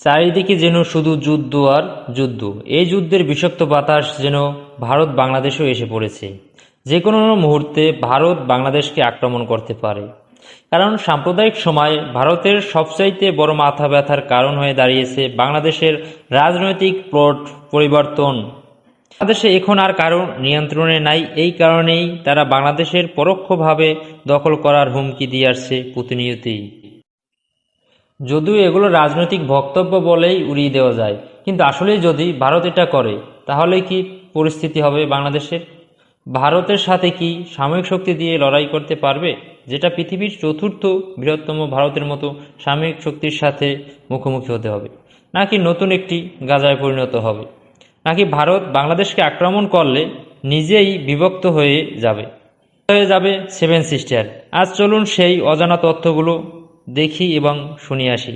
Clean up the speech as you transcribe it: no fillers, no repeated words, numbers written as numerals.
চারিদিকে যেন শুধু যুদ্ধ আর যুদ্ধ। এই যুদ্ধের বিষাক্ত বাতাস যেন ভারত বাংলাদেশেও এসে পড়েছে। যে কোনো মুহূর্তে ভারত বাংলাদেশকে আক্রমণ করতে পারে। কারণ সাম্প্রদায়িক সময়ে ভারতের সবচাইতে বড় মাথা ব্যথার কারণ হয়ে দাঁড়িয়েছে বাংলাদেশের রাজনৈতিক পট পরিবর্তন। বাংলাদেশে এখন আর কারো নিয়ন্ত্রণে নাই, এই কারণেই তারা বাংলাদেশের পরোক্ষভাবে দখল করার হুমকি দিয়ে আসছে প্রতিনিয়তই। যদিও এগুলো রাজনৈতিক বক্তব্য বলেই উড়িয়ে দেওয়া যায়, কিন্তু আসলে যদি ভারত এটা করে তাহলে কি পরিস্থিতি হবে বাংলাদেশের? ভারতের সাথে কি সামরিক শক্তি দিয়ে লড়াই করতে পারবে, যেটা পৃথিবীর চতুর্থ বৃহত্তম ভারতের মতো সামরিক শক্তির সাথে মুখোমুখি হতে হবে? নাকি নতুন একটি গাজায় পরিণত হবে? নাকি ভারত বাংলাদেশকে আক্রমণ করলে নিজেই বিভক্ত হয়ে যাবে সেভেন সিস্টার? আজ চলুন সেই অজানা তথ্যগুলো দেখি এবং শুনে আসি।